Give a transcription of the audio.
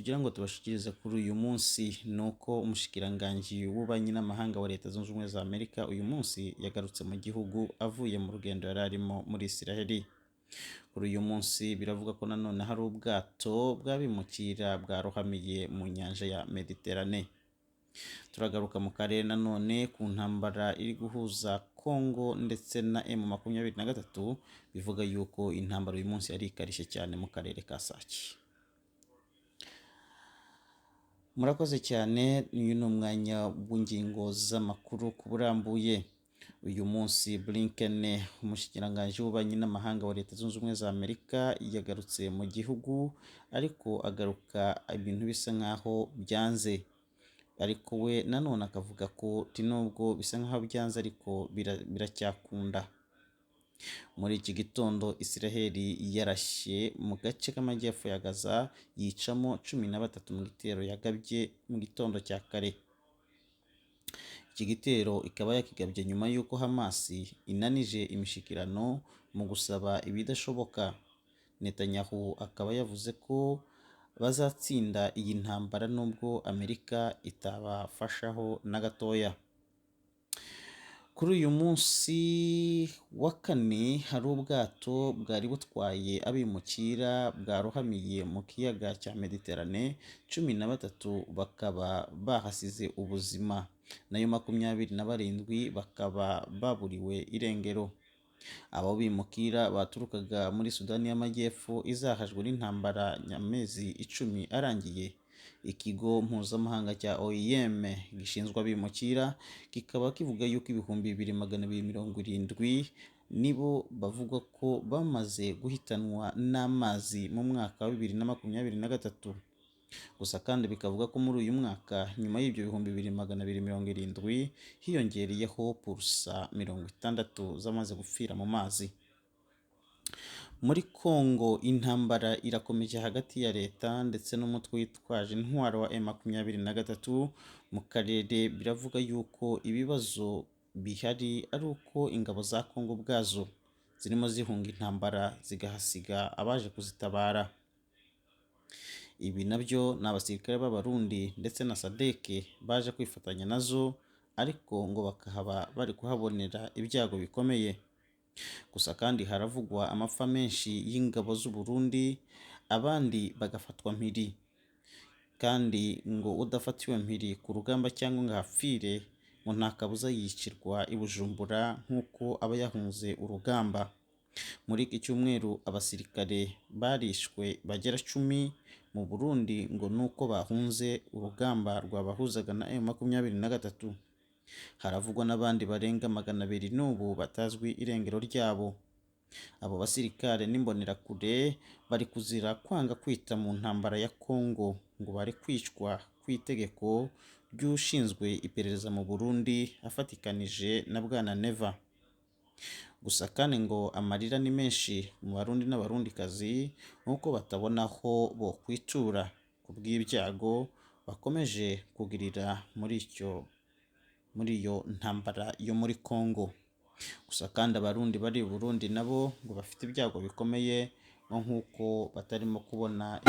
tugira ngo tubashikirize kuri uyu munsi nuko umushikiranganji w'ububanyi n'amahanga wa Leta Zunze Ubumwe za Amerika uyu munsi yagarutse mu gihugu avuye mu rugendo yari arimo muri Israel. Kuri uyu munsi biravuga ko nanone hari ubwato bw'abimukira bwarohamiye mu nyanja ya Mediterane. Turagaruka mu karere nanone ku ntambara iri guhuza Congo ndetse na M23, bivuga yuko intambara uyu munsi yari ikarishye cyane mu karere ka Sake. Murakoze cyane, uyu ni umwanya w'ingingo z'amakuru ku burambuye. Uyu munsi Blinken, umushikiranganji w'ububanyi n'amahanga wa Leta Zunze Ubumwe za Amerika, yagarutse mu gihugu ariko agaruka ibintu bisa nkaho byanze, ariko we nanone akavuga ko nubwo bisa nkaho byanze ariko biracyakunda. Muri iki gitondo Israel yarashye mu gace k'amajyepfo ya Gaza yicamo 13 mu gitero yagabye mu gitondo cya kare. Iki gitero ikaba yakigabye nyuma y'uko Hamas inanije imishikirano mu gusaba ibidashoboka. Netanyahu akaba yavuze ko bazatsinda iyi ntambara nubwo Amerika itabafashaho na gatoya. Kuri uyu munsi wa kane hari ubwato bwari butwaye abimukira bwarohamiye mu kiyaga cya Mediterane, 13 bakaba bahasize ubuzima, nayo 27 bakaba baburiwe irengero. Abo bimukira baturukaga muri Sudani y'Amajyepfo izahajwe n'intambara nyamezi 10 arangiye. Ikigo mpuzamahanga cya OIM gishinzwe abimukira kikaba kivuga yuko 2270 nibo bavuga ko bamaze guhitanwa n'amazi mu mwaka wa 2023. Gusa kandi bikavuga ko muri uyu mwaka nyuma y'ibyo 2270 hiyongereyeho purusa 60 zamaze gupfira mu mazi. Muri Congo intambara irakomeje hagati ya leta ndetse n'umutwe witwaje intwaro wa M23 mu karere. Biravuga yuko ibibazo bihari ari uko ingabo za Congo bwazo zirimo zihunga intambara zigahasiga abaje kuzitabara. Ibi nabyo ni abasirikare b'Abarundi ndetse na SADC baje kwifatanya nazo, ariko ngo bakahaba bari kuhabonera ibyago bikomeye. Gusa kandi haravugwa amapfa menshi y'ingabo z'u Burundi, abandi bagafatwa mpiri, kandi ngo udafatiwe mpiri ku rugamba cyangwa ngo ahapfire ngo nta kabuza yicirwa i Bujumbura nk'uko aba yahunze urugamba. Muri iki cyumweru abasirikare barishwe bagera 10 mu Burundi ngo nuko bahunze urugamba rwabahuzaga na M23. Haravugwa n'abandi barenga 200 n'ubu batazwi irengero ryabo. Abo basirikare n'imbonerakure bari kuzira kwanga kwita mu ntambara ya Congo, ngo bari kwicwa kw'itegeko ry'ushinzwe iperereza mu Burundi afatikanije na Bwana Neva. Gusa kandi ngo amarira ni menshi mu Barundi n'Abarundikazi nk'uko batabona aho bo kwitura ku bw'ibyago bakomeje kugirira muri iyo ntambara yo muri Congo. Gusa kandi Abarundi bari i Burundi nabo ngo bafite ibyago bikomeye nk'uko batarimo kubona